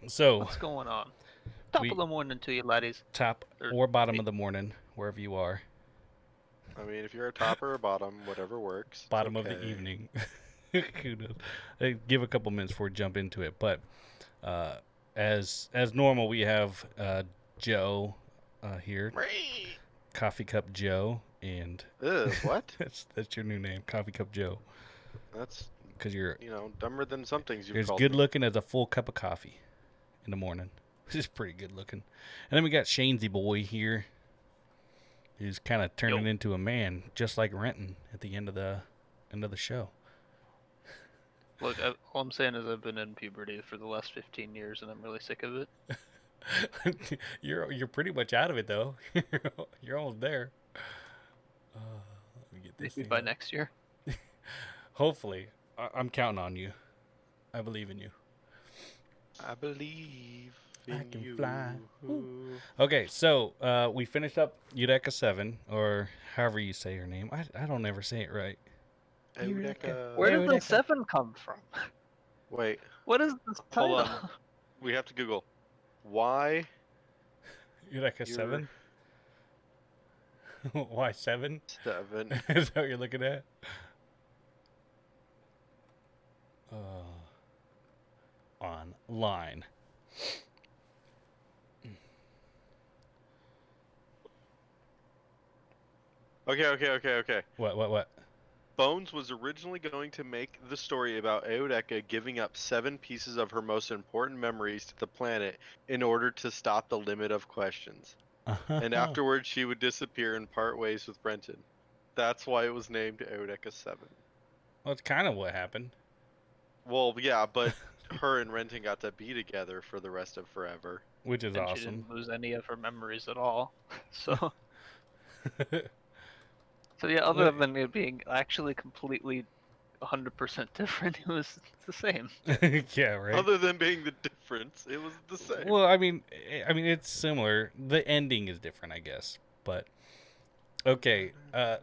So What's going on? Top of we the morning to you, laddies. top Or, or bottom hey, of the morning, wherever you are. I mean, if you're a top or a bottom, whatever works. It's Bottom of the okay. evening. Who knows? Give a couple minutes before we jump into it. But uh, as normal, we have Joe here, Coffee Cup Joe, and Ugh, what? that's your new name, Coffee Cup Joe, That's, because you're dumber than some things you've as called good me. looking as a full cup of coffee in the morning. Which is pretty good looking. And then we got Shanezstillaboi here, who's kind of turning yo, into a man, just like Renton at the end of the show. look, all I'm saying is I've been in puberty for the last 15 years, and I'm really sick of it. You're pretty much out of it though. You're almost there. Let me get this Maybe thing by up. next year. Hopefully, I'm counting on you. I believe in you. I believe I in can you. fly. Okay, so we finished up Eureka 7, or however you say her name. I don't ever say it right. Eureka. Where did the Eureka. 7 come from? Wait, What is this hold title? on. We have to Google. Why? Eureka 7? Why 7? 7. Is that what you're looking at? Online. Okay. What? Bones was originally going to make the story about Eureka giving up 7 pieces of her most important memories to the planet in order to stop the limit of questions. And afterwards, she would disappear and part ways with Brenton. That's why it was named Eureka 7. Well, it's kind of what happened. Well, yeah, but her and Renton got to be together for the rest of forever. Which is And she awesome. didn't lose any of her memories at all. So yeah, other than it being actually completely 100% different, it was the same. Yeah, right. Other than being the difference, it was the same. Well, I mean, it's similar. The ending is different, I guess. But okay,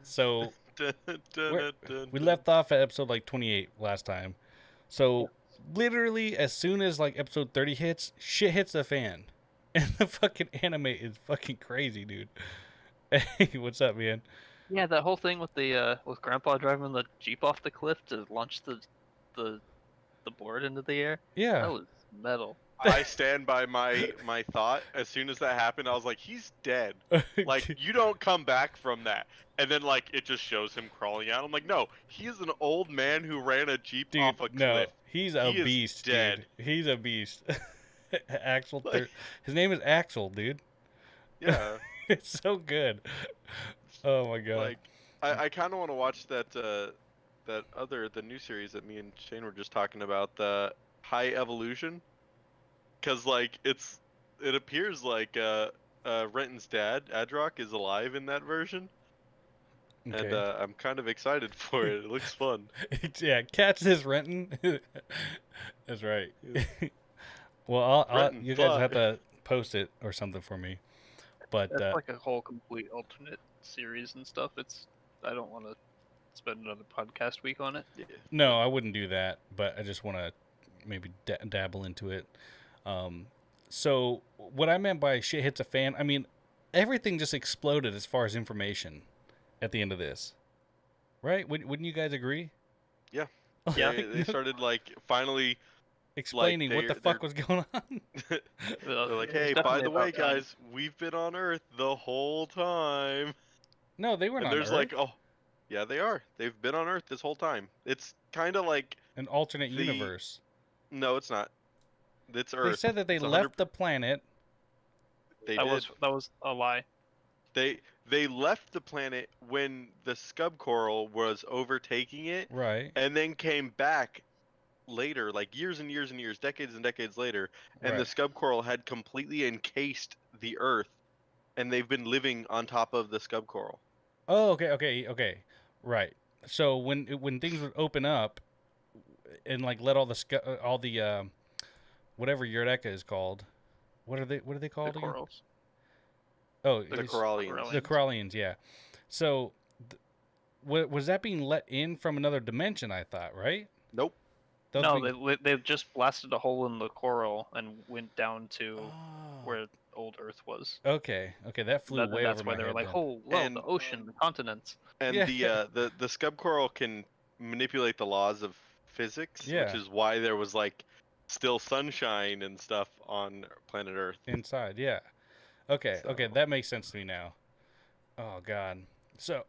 so we left off at episode like 28 last time. So literally, as soon as like episode 30 hits, shit hits the fan, and the fucking anime is fucking crazy, dude. Hey, what's up, man? Yeah, that whole thing with the with Grandpa driving the Jeep off the cliff to launch the board into the air. Yeah. That was metal. I stand by my thought. As soon as that happened, I was like, he's dead. Like, you don't come back from that. And then, like, it just shows him crawling out. I'm like, no, he is an old man who ran a Jeep Dude, off a no, cliff. he's a He is beast, dead. dude. He's a beast. Axel, Like- his name is Axel, dude. Yeah. It's so good. Oh my god. Like, I kind of want to watch the new series that me and Shane were just talking about, the High Evolution. Because, like, it appears like Renton's dad, Adrock, is alive in that version. Okay. And I'm kind of excited for it. It looks fun. Yeah, catch this, Renton. That's right. Well, Renton, you guys fly. have to post it or something for me. But That's like a whole complete alternate series and stuff. I don't want to spend another podcast week on it. Yeah. no, I wouldn't do that. But I just want to maybe dabble into it. So what I meant by shit hits a fan, I mean, everything just exploded as far as information at the end of this, right? Wouldn't you guys agree? Yeah. Yeah. They started, like, finally Explaining like, what the fuck was going on. they're like, It's hey, by definitely the way, about time. guys, we've been on Earth the whole time. No, they weren't And on there's Earth. like, oh, yeah, they are. They've been on Earth this whole time. It's kind of like An alternate the- universe. No, it's not. It's Earth. They said that they It's left the planet. They That did. was a lie. They left the planet when the scub coral was overtaking it, Right. and then came back later, like years and years and years, decades and decades later, and the Right. scub coral had completely encased the Earth, and they've been living on top of the scub coral. Oh, okay. Right. So when things would open up and like let all the whatever Eureka is called, what are they called The again? corals. Oh, The it's- Corallians. The Corallians, yeah. So was that being let in from another dimension? I thought, right? Nope. They just blasted a hole in the coral and went down to where old Earth was. Okay, that flew way that's over why my they were head like, then. "Oh, well, the ocean, the continents." And the scub coral can manipulate the laws of physics, which is why there was like still sunshine and stuff on planet Earth. Inside, yeah. Okay, that makes sense to me now. Oh God. So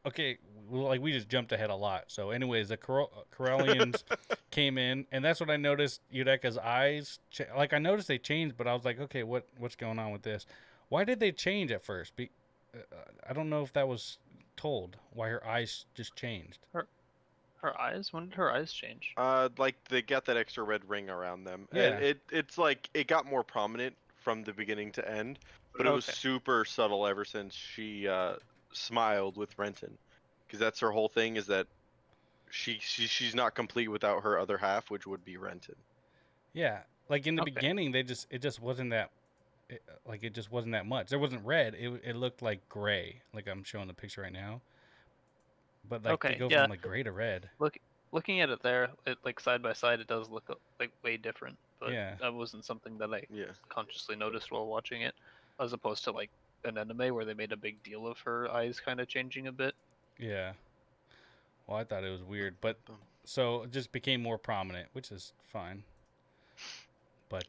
we just jumped ahead a lot. So anyways, the Corellians came in, and that's what I noticed. Eureka's eyes, I noticed they changed, but I was like, okay, what's going on with this? Why did they change at first? I don't know if that was told why her eyes just changed. Her eyes? When did her eyes change? Like they got that extra red ring around them. Yeah. It's like it got more prominent from the beginning to end, but it was super subtle ever since she smiled with Renton, because that's her whole thing, is that she's not complete without her other half, which would be Renton. Yeah, like in the beginning, it just wasn't that. It just wasn't that much. There wasn't red. It looked like gray. Like I'm showing the picture right now. But to go from like gray to red. Looking at it there, it like side by side, it does look like way different. But that wasn't something that I consciously noticed while watching it, as opposed to like an anime where they made a big deal of her eyes kind of changing a bit. Yeah. Well, I thought it was weird, but so it just became more prominent, which is fine. But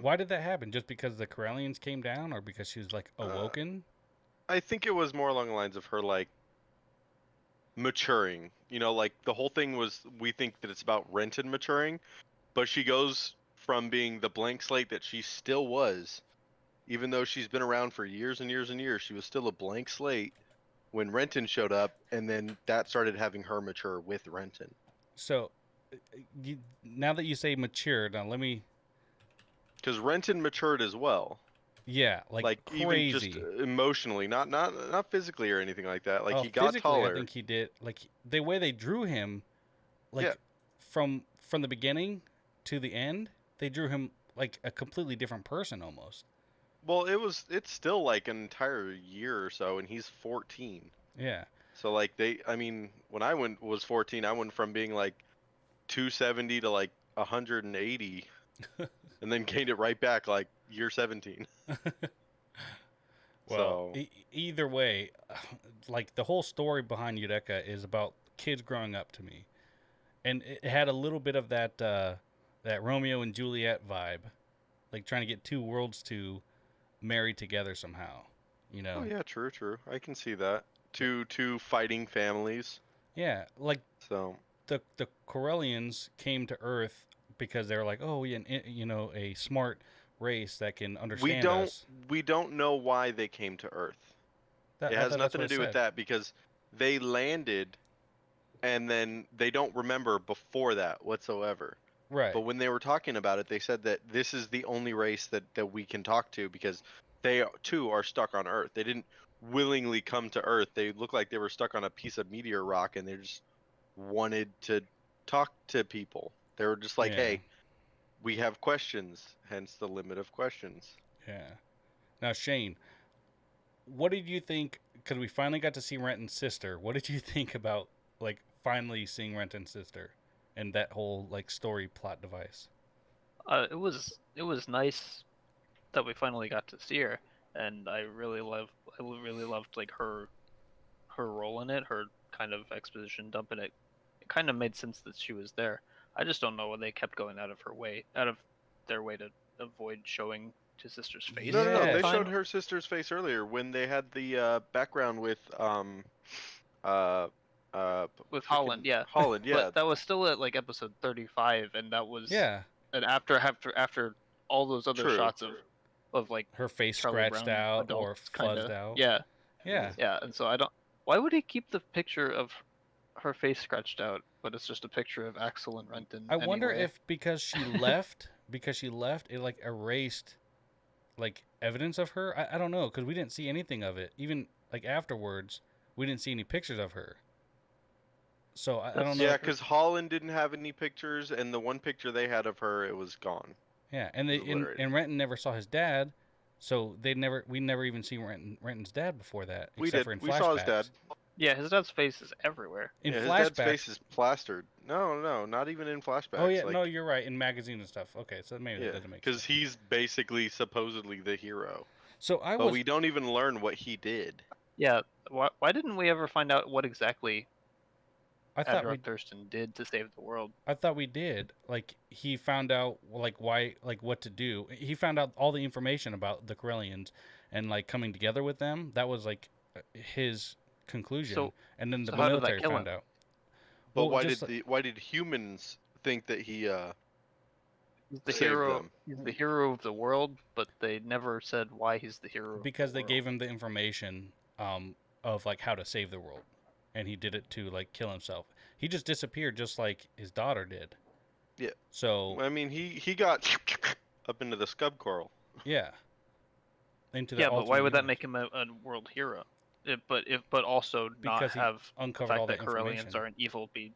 why did that happen? Just because the Corellians came down, or because she was like awoken? I think it was more along the lines of her like maturing. You know, like the whole thing was, we think that it's about Renton maturing, but she goes from being the blank slate that she still was, even though she's been around for years and years and years, she was still a blank slate when Renton showed up, and then that started having her mature with Renton. So, now that you say mature, now let me... Because Renton matured as well. Yeah, like crazy. Even just emotionally, not physically or anything like that. Like he got taller. I think he did. Like the way they drew him, from the beginning to the end, they drew him like a completely different person almost. Well, it's still like an entire year or so, and he's 14. Yeah. So like when I was 14, I went from being like 270 to like 180, and then gained it right back like year 17. Well, either way, like the whole story behind Eureka is about kids growing up to me, and it had a little bit of that Romeo and Juliet vibe, like trying to get two worlds to marry together somehow, you know. Oh yeah, true. I can see that. Two fighting families. Yeah, like so the Corellians came to Earth because they were like, oh, a smart race that can understand us. We don't know why they came to Earth. It has nothing to do with that, because they landed and then they don't remember before that whatsoever. Right. But when they were talking about it, they said that this is the only race that we can talk to, because they too are stuck on Earth. They didn't willingly come to Earth. They looked like they were stuck on a piece of meteor rock, and they just wanted to talk to people. They were just like, hey, we have questions, hence the limit of questions. Yeah. Now, Shane, what did you think, because we finally got to see Renton's sister, what did you think about, like, finally seeing Renton's sister and that whole, like, story plot device? It was nice that we finally got to see her, and I really loved like her role in it, her kind of exposition dump in it. It kind of made sense that she was there. I just don't know why they kept going out of their way to avoid showing his sister's face. No, they showed her sister's face earlier when they had the background with Holland, yeah. Holland, yeah. But that was still at like episode 35, and that was and after all those other shots of like her face Charlie scratched Brown out or fuzzed out. Yeah. And so I don't. Why would he keep the picture of her face scratched out, but it's just a picture of Axel and Renton? I wonder if because she left, it like erased like evidence of her. I don't know, because we didn't see anything of it. Even like afterwards, we didn't see any pictures of her. So I don't know. Yeah, because Holland didn't have any pictures, and the one picture they had of her, it was gone. Yeah, and and Renton never saw his dad, so we never even see Renton's dad before that. We did. We saw his dad. Yeah, his dad's face is everywhere. In his flashbacks. dad's face is plastered. No, not even in flashbacks. Oh yeah, like, no, you're right. In magazines and stuff. Okay, so maybe that doesn't make sense. because he's basically supposedly the hero. So but we don't even learn what he did. Yeah, why didn't we ever find out what exactly Admiral Thurston did to save the world? I thought we did. Like, he found out, like, why, like, what to do. He found out all the information about the Corellians and, like, coming together with them. That was, like, his conclusion. So, and then the so how did military that kill found him? out. But why did humans think that he he's the saved hero? them? He's the hero of the world, but they never said why he's the hero. Because of the they world. gave him the information of, like, how to save the world. And he did it to, like, kill himself. He just disappeared just like his daughter did. Yeah. So I mean, he got up into the scub coral. Yeah. Into the but why would that make him a world hero? But also because not have uncovered the fact all that the Corellians are an evil being.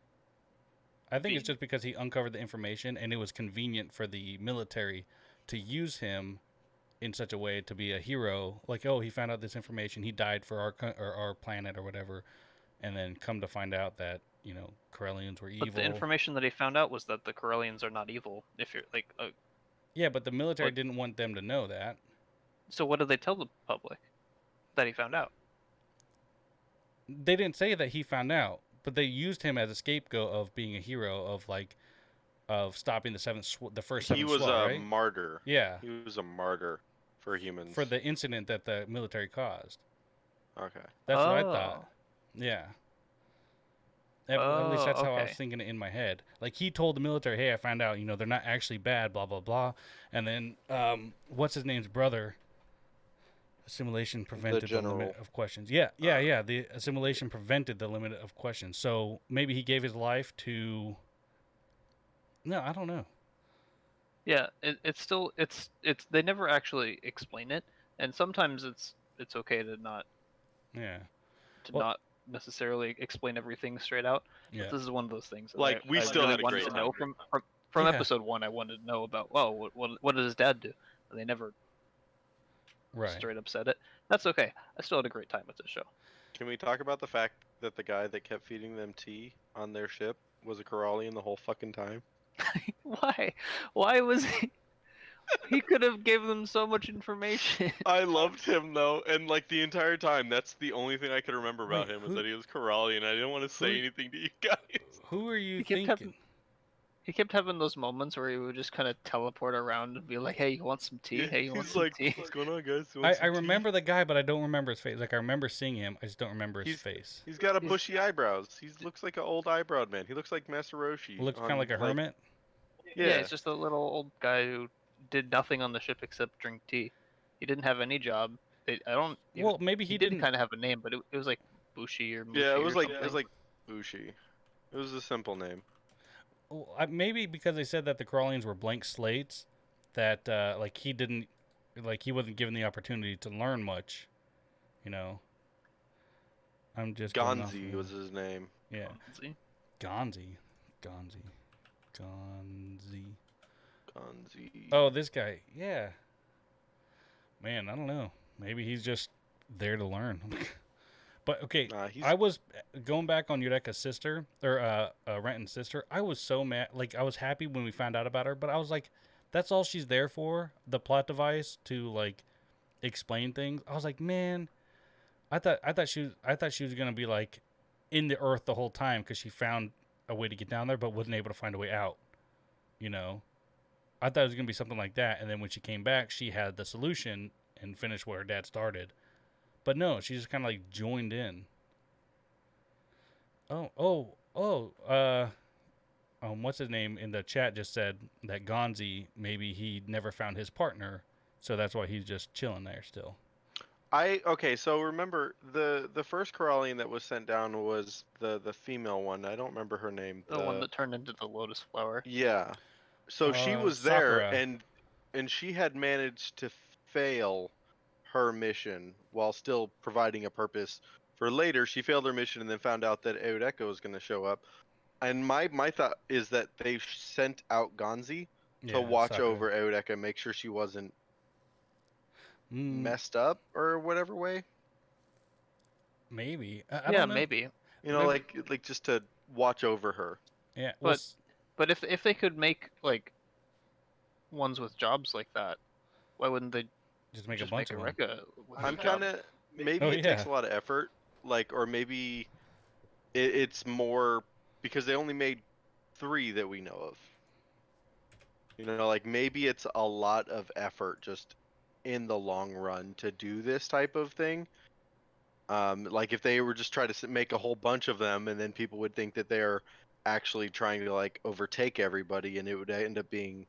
I think it's just because he uncovered the information and it was convenient for the military to use him in such a way to be a hero. Like, oh, he found out this information. He died for our planet or whatever. And then come to find out that, you know, Corellians were evil. But the information that he found out was that the Corellians are not evil. If you're like, yeah, but the military didn't want them to know that. So what did they tell the public that he found out? They didn't say that he found out, but they used him as a scapegoat of being a hero of stopping the first seventh. He was a martyr. Yeah, he was a martyr for humans for the incident that the military caused. Okay, that's what I thought. Yeah. At least that's how I was thinking it in my head. Like, he told the military, hey, I found out, you know, they're not actually bad, blah, blah, blah. And then, what's his name's brother? Assimilation prevented the limit of questions. Yeah. The assimilation prevented the limit of questions. So maybe he gave his life to... No, I don't know. Yeah, it's still... They never actually explain it. And sometimes it's okay to not... Yeah. Not necessarily explain everything straight out. Yeah. But this is one of those things that like we still really had a wanted great to know from episode 1. I wanted to know about, well, what did his dad do? And they never straight up said it. That's okay. I still had a great time with this show. Can we talk about the fact that the guy that kept feeding them tea on their ship was a Corellian the whole fucking time? Why was he? He could have given them so much information. I loved him though, and like the entire time, that's the only thing I could remember about him is that he was Corellian. I didn't want to say anything to you guys. Who are you thinking? He kept having those moments where he would just kind of teleport around and be like, "Hey, you want some tea? Hey, you want some tea?" What's going on, guys? I remember the guy, but I don't remember his face. Like, I remember seeing him, I just don't remember his face. He's got bushy eyebrows. He looks like an old eyebrowed man. He looks like Master Roshi. Looks kind of like a hermit. Yeah, he's just a little old guy who did nothing on the ship except drink tea. He didn't have any job. Well, maybe he didn't kind of have a name, but it was like Bushi or Mushi. Yeah, it was like Bushi. It was a simple name. Well, maybe because they said that the Corellians were blank slates, that like he wasn't given the opportunity to learn much, you know. I'm just Gonzi was his name. Yeah. Gonzi. Oh, this guy. Yeah. Man, I don't know. Maybe he's just there to learn. But okay, I was going back on Eureka's sister, or Renton's sister. I was so mad. Like, I was happy when we found out about her, but I was like, that's all she's there for, the plot device to like explain things. I was like, man, I thought she was gonna be like in the earth the whole time because she found a way to get down there, but wasn't able to find a way out. You know, I thought it was gonna be something like that, and then when she came back, she had the solution and finished what her dad started. But no, she just kind of like joined in. What's his name in the chat just said that Gonzi, maybe he never found his partner, so that's why he's just chilling there still. So remember the first Corellian that was sent down was the female one. I don't remember her name. The one that turned into the lotus flower. Yeah. So she was there, and she had managed to fail her mission while still providing a purpose for later. She failed her mission and then found out that Eureka was going to show up. And my thought is that they sent out Gonzi to watch over Eureka, make sure she wasn't messed up or whatever way. Maybe. I Yeah, don't know. maybe. You know, like just to watch over her. Yeah. Well, But if they could make like ones with jobs like that, why wouldn't they just make a just bunch make of them. Eureka with I'm a job? kind of maybe Oh, it takes yeah. a lot of effort, like, or maybe it's more because they only made 3 that we know of. You know, like maybe it's a lot of effort just in the long run to do this type of thing. Like if they were just trying to make a whole bunch of them, and then people would think that they're actually trying to like overtake everybody, and it would end up being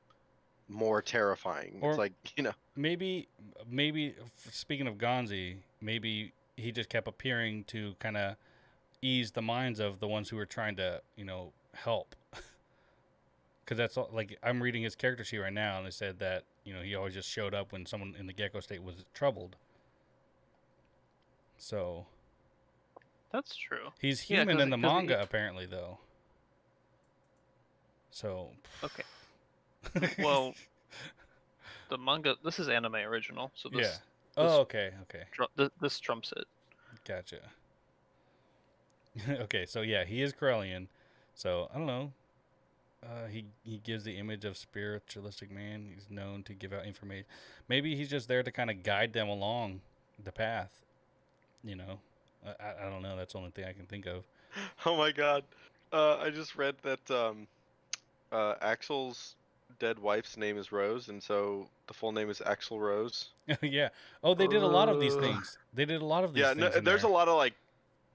more terrifying. Or It's like, you know, maybe speaking of Gonzi, maybe he just kept appearing to kind of ease the minds of the ones who were trying to, help. Because that's all, like, I'm reading his character sheet right now, and they said that he always just showed up when someone in the gecko state was troubled. So That's true. he's Yeah, human in the 'cause manga, apparently, though. So okay. Well, the manga. This is anime original, so yeah. this. Oh, okay. This trumps it. Gotcha. Okay, so yeah, he is Corellian. So I don't know. He gives the image of spiritualistic man. He's known to give out information. Maybe he's just there to kind of guide them along the path. I don't know. That's the only thing I can think of. oh my god, I just read that Axel's dead wife's name is Rose, and so the full name is Axel Rose. Yeah. Oh, they did a lot of these things. They did a lot of these Yeah, things. no, in there's there. a lot of like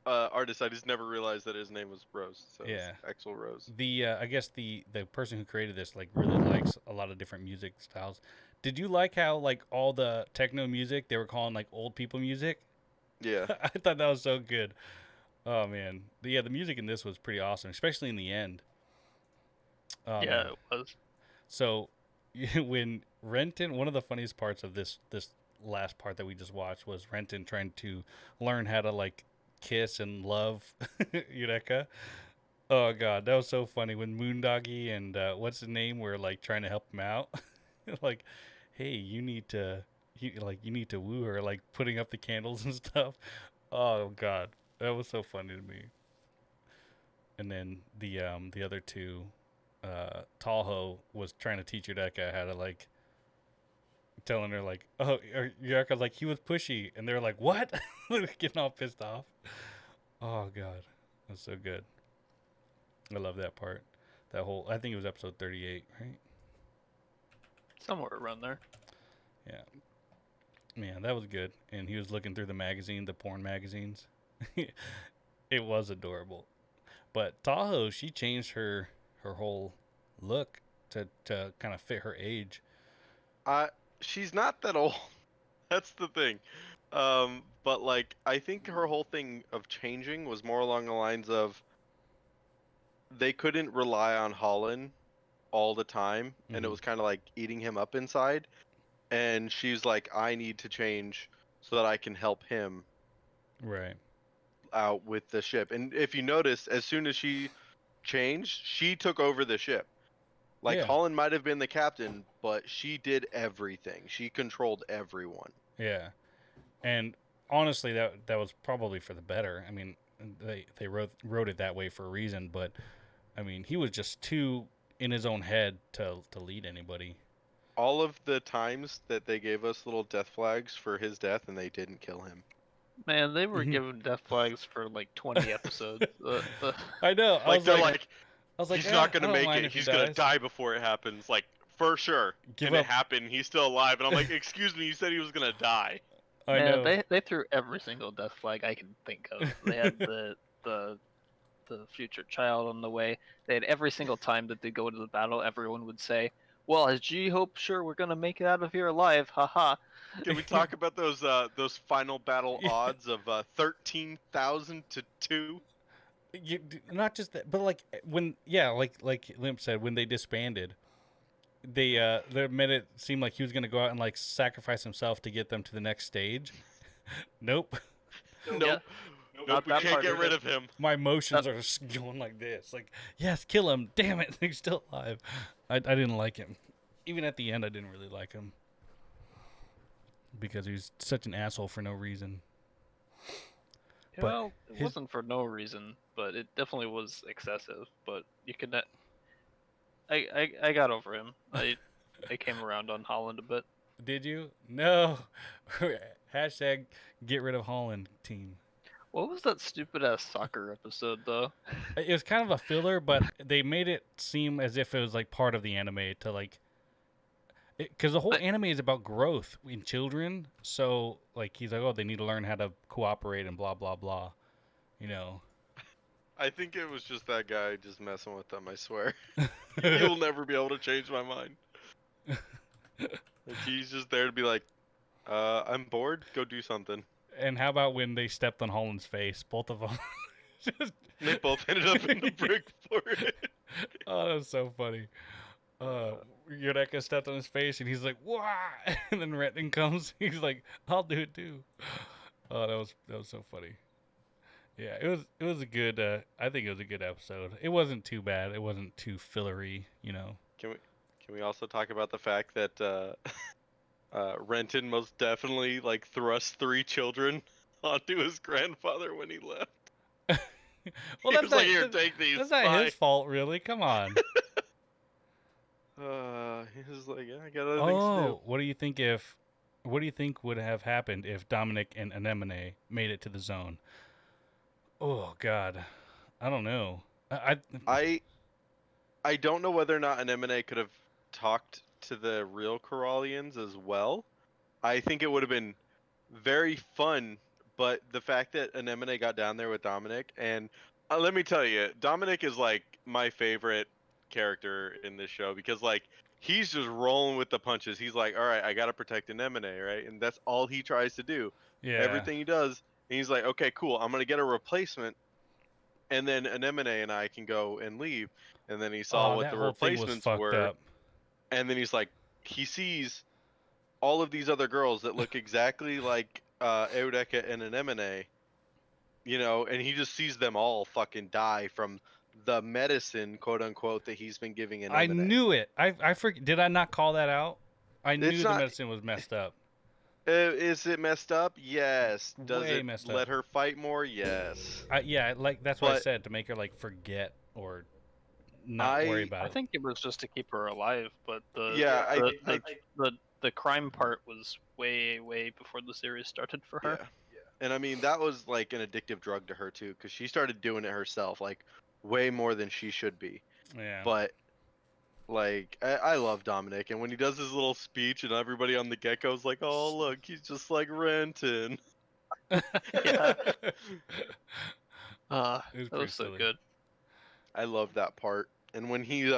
artists. I just never realized that his name was Rose. So Yeah. it's Axel Rose. The I guess the person who created this like really likes a lot of different music styles. Did you like how like all the techno music they were calling like old people music? Yeah. I thought that was so good. Oh man, the music in this was pretty awesome, especially in the end. Oh, Yeah, man. it was. So when Renton, one of the funniest parts of this last part that we just watched was Renton trying to learn how to like kiss and love Eureka. Oh god, that was so funny when Moondoggy and what's his name were like trying to help him out. Like, hey, you need to woo her, like putting up the candles and stuff. Oh god, that was so funny to me. And then the other two, Talho was trying to teach Eureka how to like telling her like, oh, Eureka's like he was pushy, and they're like, what? They're getting all pissed off. Oh god, that's so good. I love that part. That whole, I think it was episode 38, right? Somewhere around there. Yeah. Man, that was good. And he was looking through the porn magazines. It was adorable. But Tahoe, she changed her whole look to kind of fit her age. She's not that old. That's the thing. But like I think her whole thing of changing was more along the lines of they couldn't rely on Holland all the time, and it was kind of like eating him up inside. And she's like, I need to change so that I can help him Right. out with the ship. And if you notice, as soon as she changed, she took over the ship. Like Yeah. Holland might have been the captain, but she did everything. She controlled everyone. Yeah. And honestly, that was probably for the better. I mean, they wrote it that way for a reason, but I mean, he was just too in his own head to lead anybody. All of the times that they gave us little death flags for his death and they didn't kill him. Man, they were giving death flags for like 20 episodes. I know. I Like they're like, I was like, he's not I gonna don't make mind it. if he He's gonna dies. die before it happens. Like for sure. Give and up. it happened. He's still alive. And I'm like, excuse me, you said he was gonna die. I know. They threw every single death flag I can think of. They had the future child on the way. They had every single time that they go to the battle, everyone would say, "Well, is G-Hope sure we're gonna make it out of here alive?" Haha. Can we talk about those final battle odds of 13,000 to 2? Not just that, but like like Limp said, when they disbanded, they made it seem like he was gonna go out and like sacrifice himself to get them to the next stage. Nope. Nope. Yeah. Nope, we can't get rid of him. My emotions are just going like this. Like, yes, kill him. Damn it, he's still alive. I didn't like him. Even at the end, I didn't really like him because he was such an asshole for no reason. But it wasn't for no reason, but it definitely was excessive. But you could, I got over him. I came around on Holland a bit. Did you? No. Hashtag get rid of Holland team. What was that stupid ass soccer episode though? It was kind of a filler, but they made it seem as if it was like part of the anime to like, because the whole anime is about growth in children. So like he's like, oh, they need to learn how to cooperate and blah blah blah, you know. I think it was just that guy just messing with them. I swear, you'll never be able to change my mind. Like, he's just there to be like, I'm bored. Go do something. And how about when they stepped on Holland's face, both of them? They both ended up in the brick for it. Oh, that was so funny. Eureka stepped on his face, and he's like, "Wah!" And then Renton comes. He's like, "I'll do it too." Oh, that was so funny. Yeah, it was a good. I think it was a good episode. It wasn't too bad. It wasn't too fillery, you know. Can we also talk about the fact that Renton most definitely like thrust 3 children onto his grandfather when he left? Well, he that's was not, like, here, take these. That's not his fault, really. Come on. He was like, yeah, I got other things to do. What do you think would have happened if Dominic and Anemone made it to the zone? Oh God, I don't know. I don't know whether or not Anemone could have talked to the real Corallians as well. I think it would have been very fun, but the fact that Anemone got down there with Dominic, and let me tell you, Dominic is like my favorite character in this show because like he's just rolling with the punches. He's like, all right, I gotta protect Anemone, right? And that's all he tries to do. Yeah. Everything he does, and he's like, okay, cool, I'm gonna get a replacement, and then Anemone and I can go and leave. And then he saw what the replacements were, up. And then he's like, he sees all of these other girls that look exactly like Eureka and Anemone, you know, and he just sees them all fucking die from the medicine, quote unquote, that he's been giving Anemone. I knew it. I did I not call that out? I knew the medicine was messed up. Is it messed up? Yes. Does Way it messed let up. her fight more? Yes. Yeah, like that's what I said, to make her like forget or not worry about it. I think it was just to keep her alive, but the crime part was way before the series started for her. Yeah. And I mean, that was like an addictive drug to her too, because she started doing it herself, like way more than she should be. Yeah. But like, I love Dominic, and when he does his little speech, and everybody on the Gecko's like, "Oh, look, he's just like Renton." Yeah. That was so silly. good. I love that part. And when he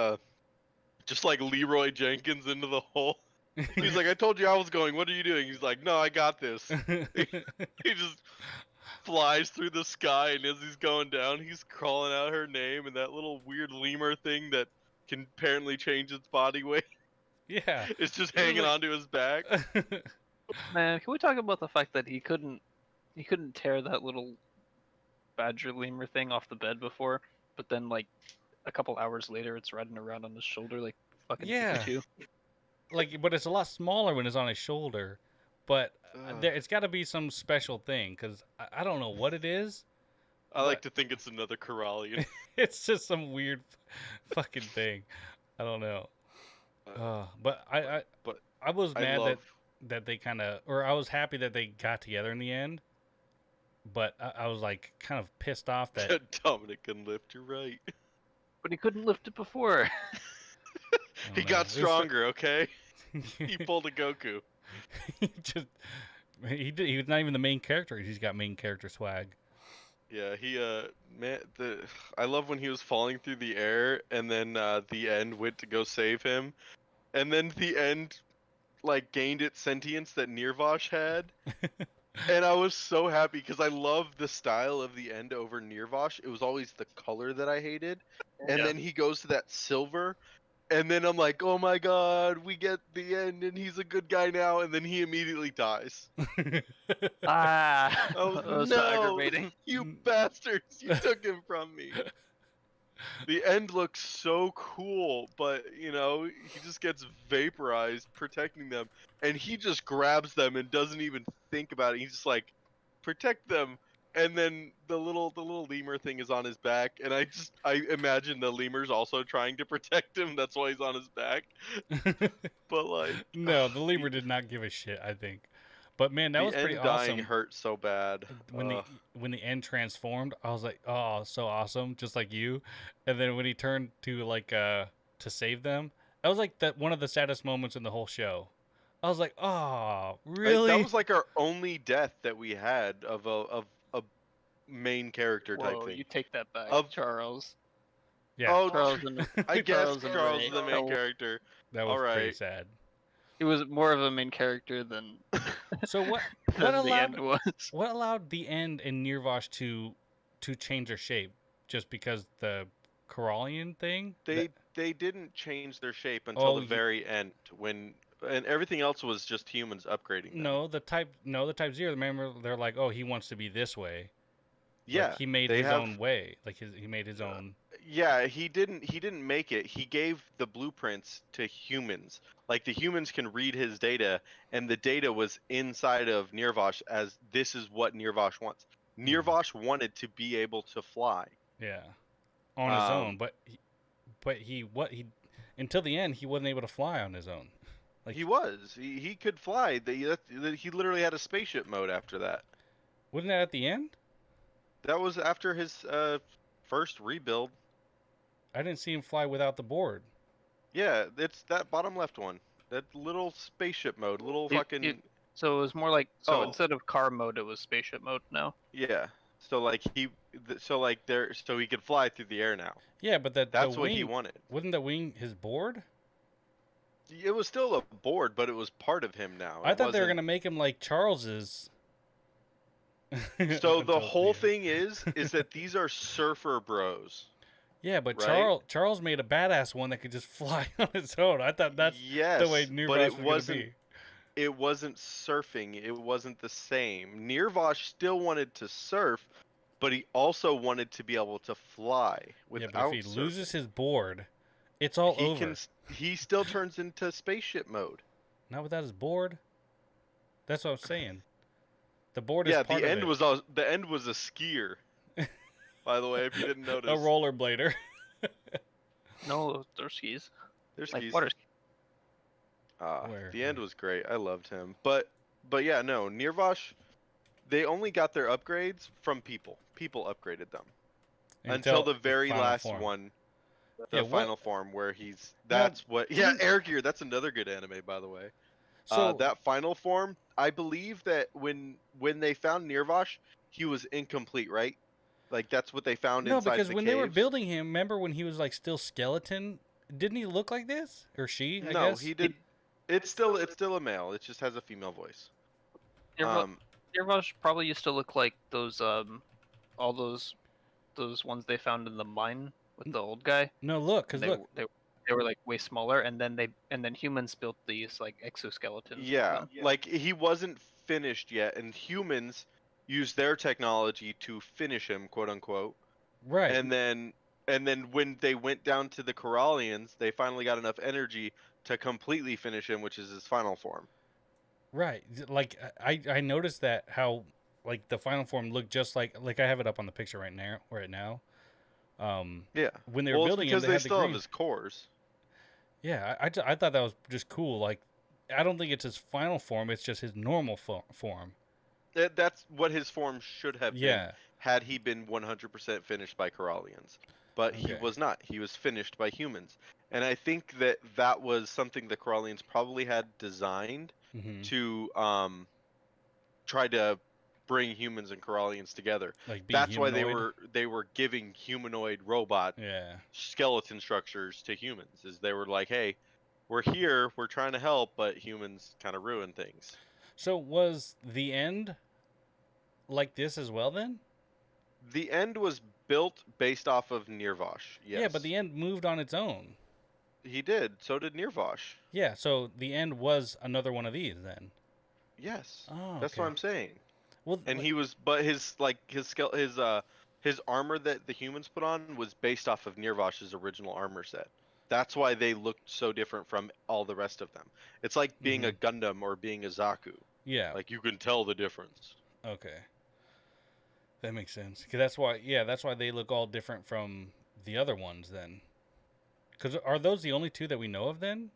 just like Leroy Jenkins into the hole. He's like, I told you I was going. What are you doing? He's like, no, I got this. He just flies through the sky, and as he's going down, he's calling out her name and that little weird lemur thing that can apparently change its body weight. Yeah. It's just hanging onto his back. Man, can we talk about the fact that he couldn't tear that little badger lemur thing off the bed before, but then like a couple hours later it's riding around on his shoulder like fucking Pikachu. Like, but it's a lot smaller when it's on his shoulder. But it's got to be some special thing, because I don't know what it is. I like to think it's another Corallian. It's just some weird fucking thing. I don't know. But I was mad that they kind of, or I was happy that they got together in the end. But I was like kind of pissed off that Dominic can lift. You're right. But he couldn't lift it before. He got stronger, okay? He pulled a Goku. He was not even the main character. He's got main character swag. Yeah, I love when he was falling through the air, and then the end went to go save him, and then the end like gained its sentience that Nirvash had. And I was so happy because I love the style of the end over Nirvash. It was always the color that I hated. And then he goes to that silver, and then I'm like, oh my god, we get the end, and he's a good guy now, and then he immediately dies. That was so aggravating. You bastards, you took him from me. The end looks so cool, but, you know, he just gets vaporized protecting them, and he just grabs them and doesn't even think about it. He's just like, protect them, and then the little lemur thing is on his back, and I imagine the lemur's also trying to protect him. That's why he's on his back. But like, no, the lemur did not give a shit, I think. But man, that was pretty end dying awesome. hurt so bad. When the end transformed, I was like, oh, so awesome, just like you. And then when he turned to like to save them, that was like one of the saddest moments in the whole show. I was like, oh, really? That was like our only death that we had of a main character type thing. You take that back, Charles. Yeah. Oh, Charles I guess Charles is the main character. That was pretty sad. He was more of a main character than. So what? What allowed the end and Nirvash to change their shape? Just because the Corallian thing? They didn't change their shape until the very end and everything else was just humans upgrading them. No, the type 0. Remember, they're like, oh, he wants to be this way. Yeah, like he made his own way. Like he made his own. Yeah, he didn't make it. He gave the blueprints to humans. Like the humans can read his data, and the data was inside of Nirvash as this is what Nirvash wants. Nirvash wanted to be able to fly. Yeah, on his own, but he until the end he wasn't able to fly on his own. Like he could fly. He literally had a spaceship mode after that. Wasn't that at the end? That was after his first rebuild. I didn't see him fly without the board. Yeah, it's that bottom left one. That little spaceship mode, so it was more like instead of car mode, it was spaceship mode now. Yeah. So he could fly through the air now. Yeah, but that's what he wanted. Wasn't the wing his board? It was still a board, but it was part of him now. I thought they were gonna make him like Charles's. So the whole thing is that these are surfer bros. Yeah, but right? Charles made a badass one that could just fly on its own. I thought that's the way Nirvash was gonna be. It wasn't surfing. It wasn't the same. Nirvash still wanted to surf, but he also wanted to be able to fly without but if he loses his board, it's all over. He still turns into spaceship mode. Not without his board. That's what I'm saying. The board is part of it. The end was a skier. By the way, if you didn't notice. A rollerblader. No, they're skis. They're skis. Like water skis. The end was great. I loved him. But yeah, no, Nirvash, they only got their upgrades from people. People upgraded them. Until the very last one. The final form where Air Gear, that's another good anime, by the way. So that final form, I believe that when they found Nirvash, he was incomplete, right? Like that's what they found inside the caves. No, because when they were building him, remember when he was like still skeleton? Didn't he look like this? Or she, I guess? He did. It's still a male. It just has a female voice. Nirvash probably used to look like those all those ones they found in the mine with the old guy. No, look, because look, they were like way smaller, and then humans built these like exoskeletons. Yeah, like he wasn't finished yet, and humans used their technology to finish him, quote unquote. Right. And then when they went down to the Corallians, they finally got enough energy to completely finish him, which is his final form. Right. Like I noticed that how like the final form looked just like I have it up on the picture right now. Yeah. When they were building him, they still have his cores. Yeah, I thought that was just cool. Like, I don't think it's his final form. It's just his normal form. That's what his form should have been had he been 100% finished by Corallians. But he was not. He was finished by humans. And I think that was something the Corallians probably had designed to try to bring humans and Corallians together. Like that's humanoid? why they were giving humanoid robot skeleton structures to humans. Is they were like, hey, we're here, we're trying to help, but humans kind of ruin things. So was the end like this as well then? The end was built based off of Nirvash. Yes. Yeah, but the end moved on its own. He did. So did Nirvash. Yeah, so the end was another one of these then. Yes. Oh, that's what I'm saying. Well, and he was, but his armor that the humans put on was based off of Nirvash's original armor set. That's why they looked so different from all the rest of them. It's like being a Gundam or being a Zaku. Yeah. Like you can tell the difference. Okay. That makes sense. Cause that's why they look all different from the other ones then. Because are those the only two that we know of then?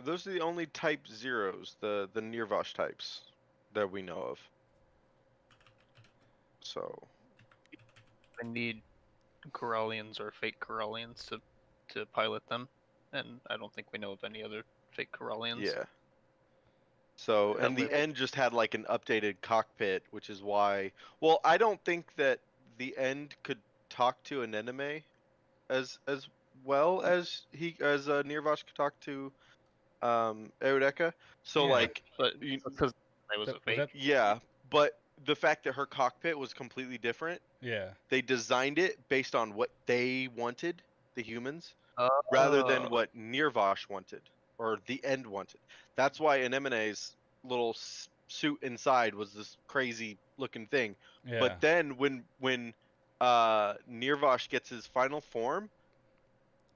Those are the only type zeros, the Nirvash types that we know of. So I need Corellians or fake Corellians to pilot them, and I don't think we know of any other fake Corellians. yeah. So and the end just had like an updated cockpit, which is why. Well, I don't think that the end could talk to an enemy as well as Nirvash could talk to Eureka. So Yeah. like, but because I was a fake. Yeah, but the fact that her cockpit was completely different. Yeah. They designed it based on what they wanted, the humans, rather than what Nirvash wanted or the end wanted. That's why Anemone's little suit inside was this crazy looking thing. Yeah. But then when Nirvash gets his final form,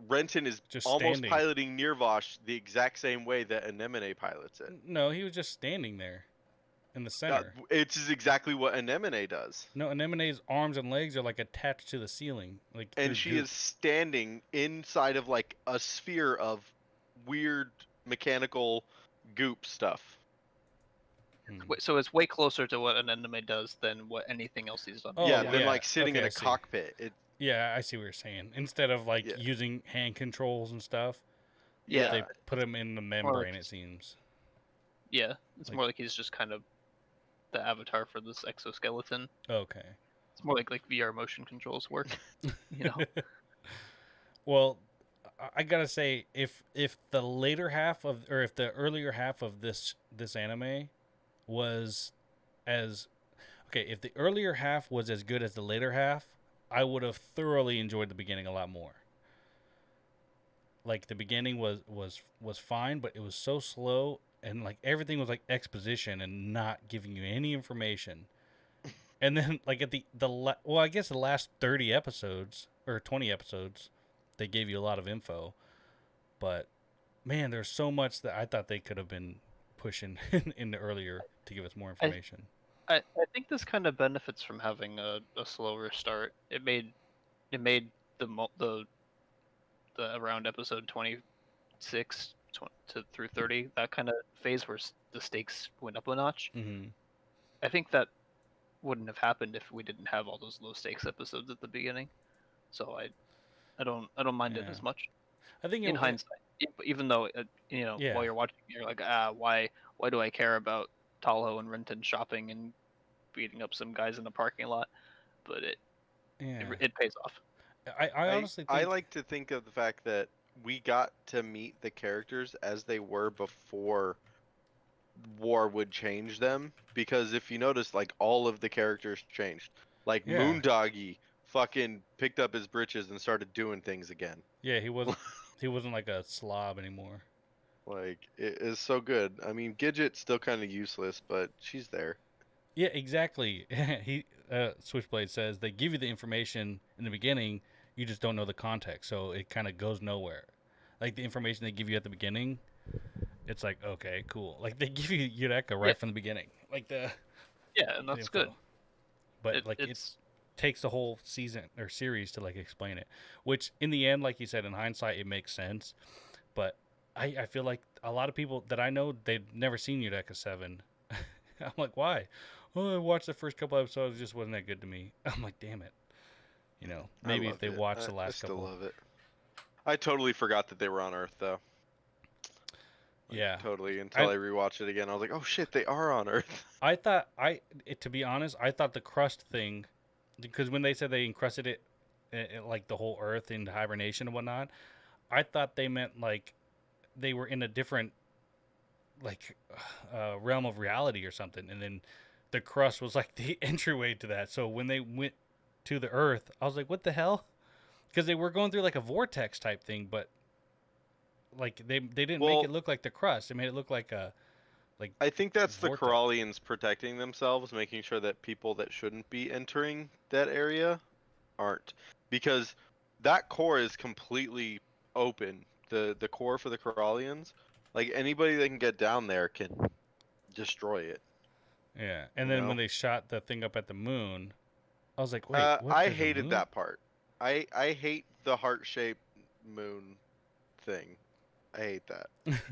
Renton is just almost standing. piloting Nirvash the exact same way that Anemone pilots it. No, he was just standing there in the center. It's exactly what Anemone does. No, Anemone's arms and legs are like attached to the ceiling, like. And she is standing inside of like a sphere of weird mechanical goop stuff. So it's way closer to what an enemy does than what anything else he's done. Oh, yeah, than like sitting in a cockpit. Yeah, I see what you're saying. Instead of like using hand controls and stuff, they put him in the membrane. It seems. Yeah, it's more like he's just kind of the avatar for this exoskeleton. Okay. It's more like VR motion controls work. You know. Well, I gotta say, if the later half of, or if the earlier half of this anime was as okay, if the earlier half was as good as the later half, I would have thoroughly enjoyed the beginning a lot more. Like the beginning was fine, but it was so slow, and like everything was like exposition and not giving you any information. And then like at I guess the last 30 episodes or 20 episodes, they gave you a lot of info. But man, there's so much that I thought they could have been pushing in the earlier to give us more information. I think this kind of benefits from having a slower start. It made the around episode 26 through 30, that kind of phase where the stakes went up a notch. Mm-hmm. I think that wouldn't have happened if we didn't have all those low stakes episodes at the beginning. So I don't mind it as much. I think in hindsight, even though while you're watching, you're like, why do I care about Talho and Renton shopping and beating up some guys in the parking lot? But it pays off. I honestly think... I like to think of the fact that we got to meet the characters as they were before war would change them, because if you notice, like, all of the characters changed. Like Moondoggy fucking picked up his britches and started doing things again. Yeah, he wasn't like a slob anymore. Like, it is so good. I mean, Gidget's still kind of useless, but she's there. Yeah, exactly. Switchblade says they give you the information in the beginning, you just don't know the context, so it kind of goes nowhere. Like the information they give you at the beginning, it's like, okay, cool. Like they give you Eureka right from the beginning, like and that's good. But it takes the whole season or series to like explain it, which in the end, like you said, in hindsight, it makes sense. But I feel like a lot of people that I know, they've never seen Eureka 7. I'm like, why? Oh, I watched the first couple episodes, it just wasn't that good to me. I'm like, damn it. You know, maybe if they watched the last couple. I still love it. I totally forgot that they were on Earth, though. Totally. Until I rewatched it again, I was like, oh shit, they are on Earth. To be honest, I thought the crust thing, because when they said they encrusted it, like the whole Earth into hibernation and whatnot, I thought they meant like they were in a different realm of reality or something, and then the crust was like the entryway to that. So when they went to the Earth, I was like, what the hell? Because they were going through like a vortex type thing, but like they didn't make it look like the crust. They made it look like a I think that's the Corellians protecting themselves, making sure that people that shouldn't be entering that area aren't, because that core is completely open. The core for the Corellians, like anybody that can get down there can destroy it. Yeah, and then when they shot the thing up at the moon, I was like, wait, what? I There's a hated moon? that part. I hate the heart-shaped moon thing. I hate that.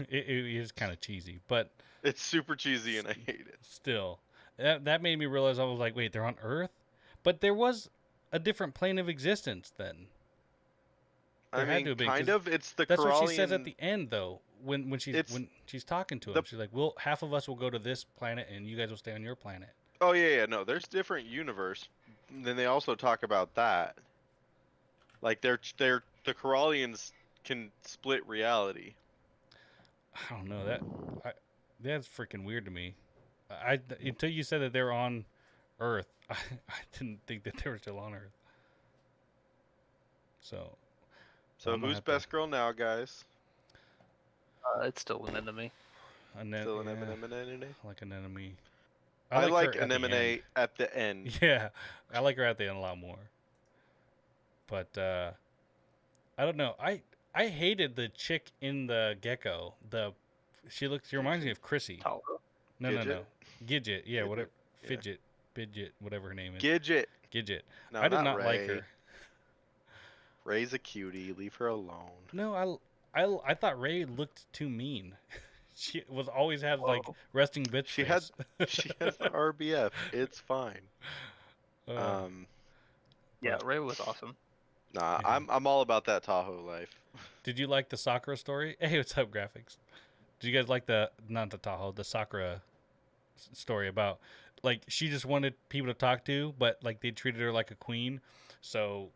It is kind of cheesy, but It's super cheesy and I hate it. still, that made me realize, I was like, wait, they're on Earth, but there was a different plane of existence then. There had to have been, kind of. It's the that's Corallian... what she says at the end, though. When she's talking to him, she's like, "Well, half of us will go to this planet, and you guys will stay on your planet." Oh yeah. No, there's different universe. Then they also talk about that. Like the Corallians can split reality. I don't know that's freaking weird to me. Until you said that they're on Earth, I didn't think that they were still on Earth. So who's best girl now, guys? It's still an enemy. Still an enemy. Like an enemy. I like Anemone at the end. Yeah, I like her at the end a lot more. But I don't know. I hated the chick in the gecko. She reminds me of Chrissy. Tahoe? No. Gidget. Yeah, Gidget, whatever. yeah. Fidget, whatever her name is. Gidget. No, I did not Ray. like her. Ray's a cutie. Leave her alone. No, I thought Ray looked too mean. She was always had like resting bitch She face. she has the RBF. It's fine. Yeah, Ray was awesome. Nah, Yeah. I'm all about that Tahoe life. Did you like the Sakura story? Hey, what's up, graphics? Did you guys like the Sakura story about, like, she just wanted people to talk to, but like they treated her like a queen, so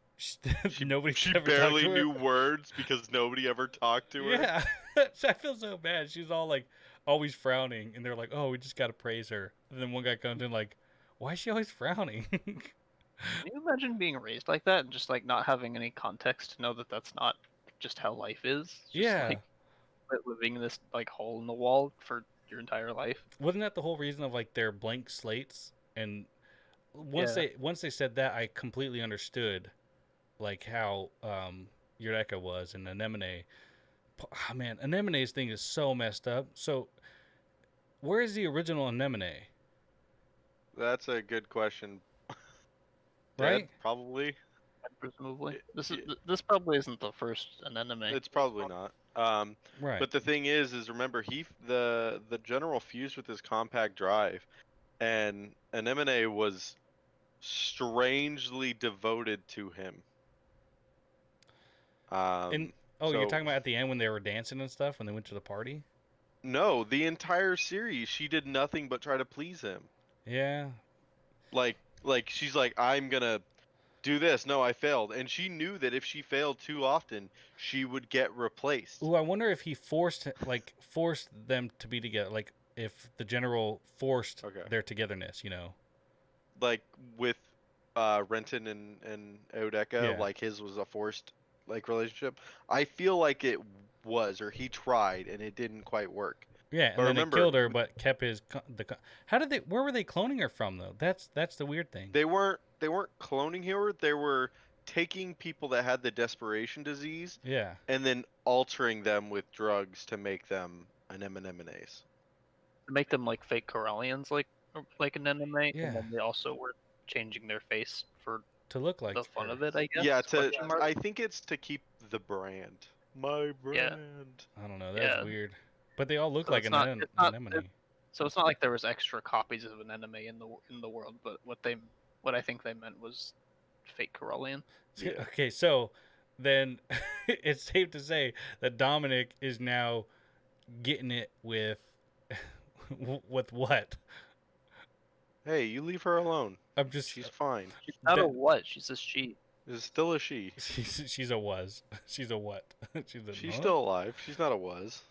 nobody. She ever barely talked to her. knew words because nobody ever talked to her. Yeah, I feel so bad. She's all like always frowning, and they're like, "Oh, we just gotta praise her." And then one guy comes in like, "Why is she always frowning?" Can you imagine being raised like that and just like not having any context to know that that's not just how life is? Just, Yeah. like living in this like hole in the wall for your entire life. Wasn't that the whole reason of like their blank slates? And once they said that, I completely understood like how Eureka was and Anemone. Oh, man, Anemone's thing is so messed up. So where is the original Anemone? That's a good question. Right? Dead, probably. Presumably, this probably isn't the first anemone. It's probably not. Right. But the thing is remember the general fused with his compact drive, and Anemone was strangely devoted to him. You're talking about at the end when they were dancing and stuff when they went to the party? No, the entire series she did nothing but try to please him. Yeah. Like she's like, I'm gonna do this. No, I failed, and she knew that if she failed too often, she would get replaced. Ooh, I wonder if he forced them to be together. Like if the general forced their togetherness, you know. Like with Renton and Odeka, like his was a forced like relationship. I feel like it was, or he tried and it didn't quite work. Yeah, and then they killed her, but kept his where were they cloning her from though? That's the weird thing. They weren't cloning her. They were taking people that had the desperation disease. Yeah. And then altering them with drugs to make them anemones. To make them like fake Corallians, like an anemone. Yeah. And then they also were changing their face to look like the fun of it, I guess. Yeah, I think it's to keep the brand. My brand. I don't know. That's weird. But they all look like an anemone. So it's not like there was extra copies of an enemy in the world, but what I think they meant was fake Corallian. Yeah. Okay, so then it's safe to say that Dominic is now getting it with what? Hey, you leave her alone. She's fine. She's not a what? She's a she. Is still a she. She's a was. She's a what? She's still alive. She's not a was.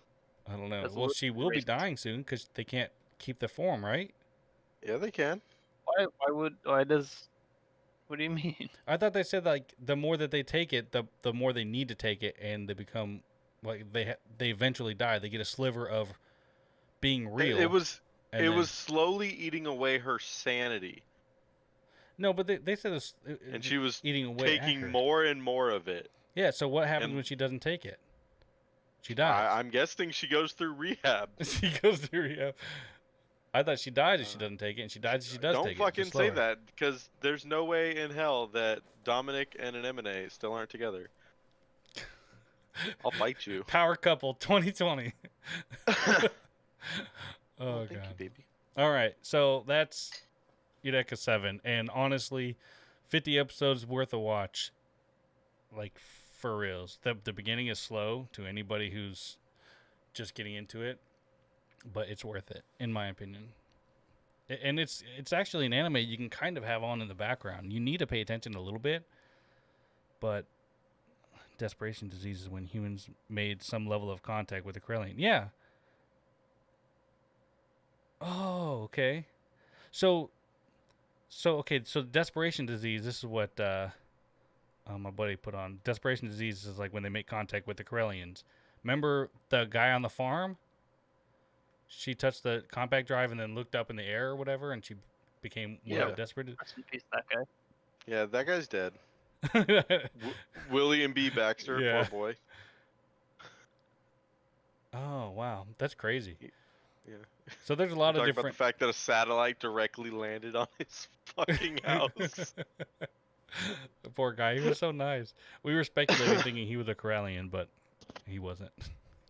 I don't know. Well, she will be dying soon because they can't keep the form, right? Yeah, they can. Why does? What do you mean? I thought they said like the more that they take it, the more they need to take it, and they become like they eventually die. They get a sliver of being real. It was slowly eating away her sanity. No, but they said and she was eating away, taking more and more of it. Yeah. So what happens when she doesn't take it? She dies. I'm guessing she goes through rehab. She goes through rehab. I thought she dies if she doesn't take it, and she dies if she does take it. Don't fucking say that, because there's no way in hell that Dominic and Anemone still aren't together. I'll fight you. Power couple 2020. Oh, thank you, baby. All right, so that's Eureka 7, and honestly, 50 episodes worth a watch. Like, for reals. The beginning is slow to anybody who's just getting into it, but it's worth it, in my opinion. And it's actually an anime you can kind of have on in the background. You need to pay attention a little bit, but desperation disease is when humans made some level of contact with a Krellian. Yeah. Oh, okay. So desperation disease, this is what my buddy put on. Desperation disease is like when they make contact with the Corellians. Remember the guy on the farm? She touched the compact drive and then looked up in the air or whatever, and she became desperate. Rest in peace, that guy. Yeah, that guy's dead. William B. Baxter, poor boy. Oh, wow. That's crazy. Yeah. So there's a lot of different... about the fact that a satellite directly landed on his fucking house. The poor guy. He was so nice. We were speculating thinking he was a Corellian, but he wasn't.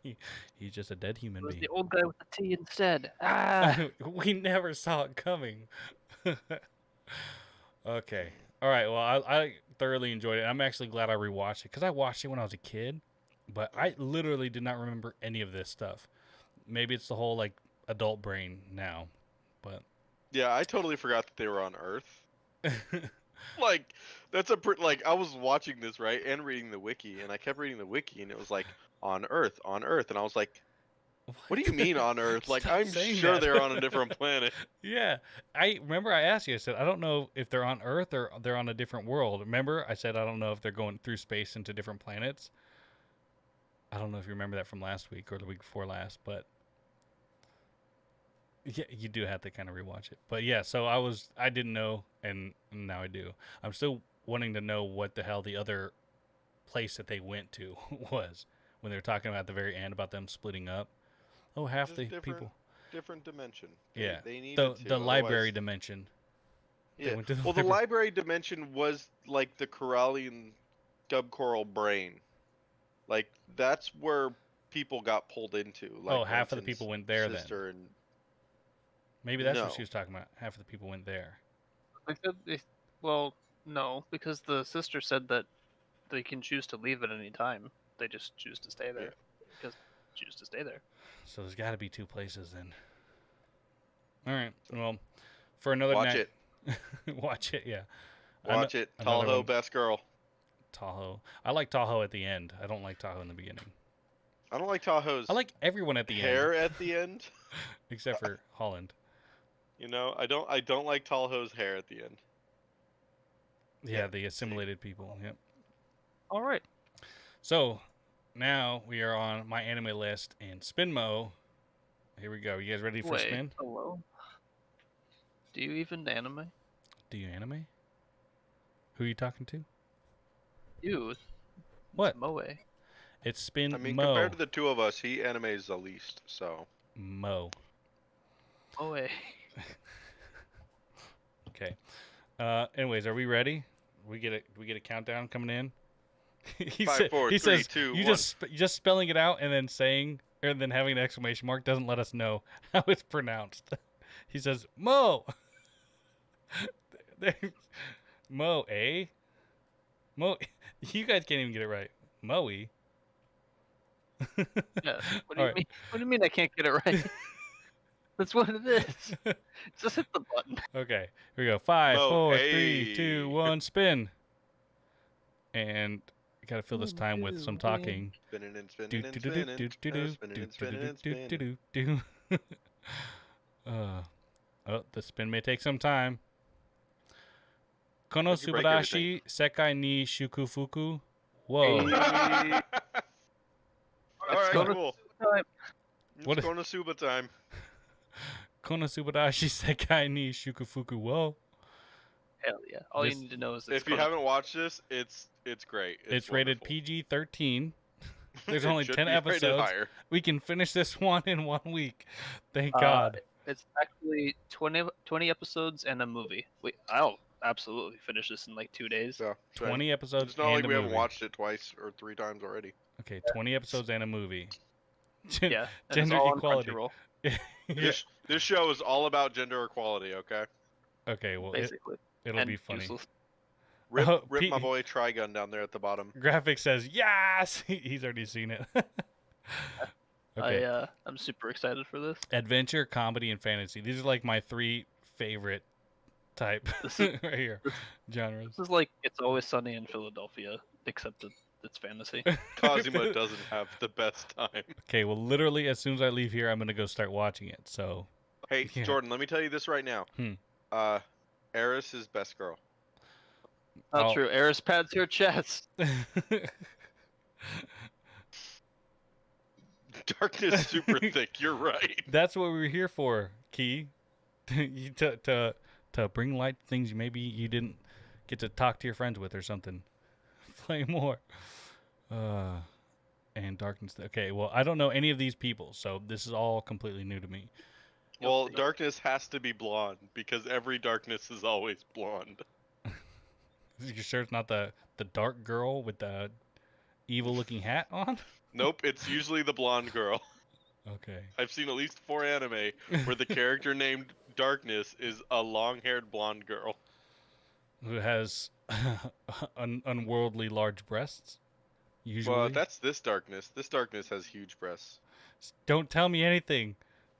He's just a dead human being. The old guy with the T instead. Ah! We never saw it coming. Okay. All right. Well, I thoroughly enjoyed it. I'm actually glad I rewatched it because I watched it when I was a kid, but I literally did not remember any of this stuff. Maybe it's the whole like adult brain now, but yeah, I totally forgot that they were on Earth. Like that's like I was watching this right and reading the wiki, and I kept reading the wiki, and it was like on Earth, and I was like, what do you mean on Earth? Like I'm sure they're on a different planet. Yeah, I remember I asked you. I said I don't know if they're on Earth or they're on a different world. Remember I said I don't know if they're going through space into different planets. I don't know if you remember that from last week or the week before last, but yeah, you do have to kind of rewatch it. But yeah, so I didn't know, and now I do. I'm still wanting to know what the hell the other place that they went to was when they were talking about at the very end about them splitting up. Oh, half the people. Different dimension. Yeah, they needed the library dimension. Yeah. Well, the library dimension was like the Corallian stub coral brain. Like that's where people got pulled into. Like, half of the people went there then. And... Maybe that's what she was talking about. Half of the people went there. Well, no, because the sister said that they can choose to leave at any time. They just choose to stay there. Yeah. Because they choose to stay there. So there's got to be two places then. All right. Well, for another night. Watch it. Watch it, yeah. Watch it. Tahoe, best girl. Tahoe. I like Tahoe at the end. I don't like Tahoe in the beginning. I don't like Tahoe's. I like everyone at the hair at the end. Except for Holland. You know, I don't like Tahoe's hair at the end. Yeah, the assimilated people. Yep. All right. So, now we are on my anime list and Spinmo. Here we go. You guys ready for spin? Hello. Do you even anime? Do you anime? Who are you talking to? You. What? It's Moe. It's Spin I mean, Mo. compared to the two of us, he animes the least, so. Mo. Moe. Okay. Anyways, are we ready? We get a countdown coming in. He 5, 4, 3, says 2, you 1. just spelling it out and then saying or then having an exclamation mark doesn't let us know how it's pronounced. He says Mo. Mo, eh? Mo, you guys can't even get it right. Moe. Yeah. What do you mean? What do you mean I can't get it right? That's what it is. Just hit the button. Okay, here we go. 5, 4, 3, 2, 1, spin. And you gotta fill this time with some talking. Spinning and spinning and spinning. Spinning and spinning and spinning. Oh, the spin may take some time. Kono Subarashi Sekai ni Shukufuku. Whoa. Hey. Alright, cool. What is Konosuba time? Konosubarashi Sekai ni Shukufuku. Whoa. Hell yeah. All you need to know is if you haven't watched this, it's great. It's rated PG-13. There's only 10 episodes. We can finish this one in 1 week. Thank God. It's actually 20 episodes and a movie. I'll absolutely finish this in like 2 days. Yeah, 20 episodes. It's not and like a we movie. haven't watched it twice or 3 times already. Okay, 20 episodes and a movie. Yeah, and Gender it's all equality. on Crunchyroll. Yeah. This show is all about gender equality. Okay. Okay, well, Basically. it'll And be funny. useless. Rip, Oh, rip Pete- my boy Trigun down there at the bottom. Graphic says yes. He's already seen it. Okay. I'm super excited for this. Adventure, comedy, and fantasy. These are like my 3 favorite type This is, right here genres. this is like It's Always Sunny in Philadelphia, except that it's fantasy. Kazuma doesn't have the best time. Okay, well, literally, as soon as I leave here, I'm gonna go start watching it. So, Hey, Yeah. Jordan, let me tell you this right now. Eris is best girl. Not true. Eris pads your chest. Darkness super thick. You're right. That's what we were here for, Key. to bring light to things maybe you didn't get to talk to your friends with or something. Play more. And darkness. Okay, well, I don't know any of these people, so this is all completely new to me. Well, Darkness has to be blonde because every Darkness is always blonde. You sure it's not the dark girl with the evil-looking hat on? Nope, it's usually the blonde girl. Okay. I've seen at least 4 anime where the character named Darkness is a long-haired blonde girl. Who has unworldly large breasts? Usually. Well, that's this Darkness. This Darkness has huge breasts. Don't tell me anything.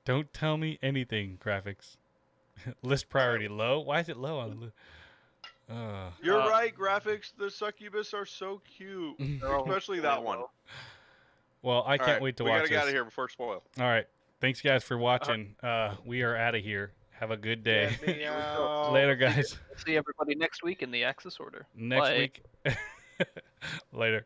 Don't tell me anything, graphics. List priority low? Why is it low on the list? You're right, graphics. The succubus are so cute. Especially that one. Well, I can't wait to watch We this. gotta get out of here before it spoils. All right. Thanks, guys, for watching. We are out of here. Have a good day. Later, guys. See everybody next week in the Axis Order. Next Bye. week. Later.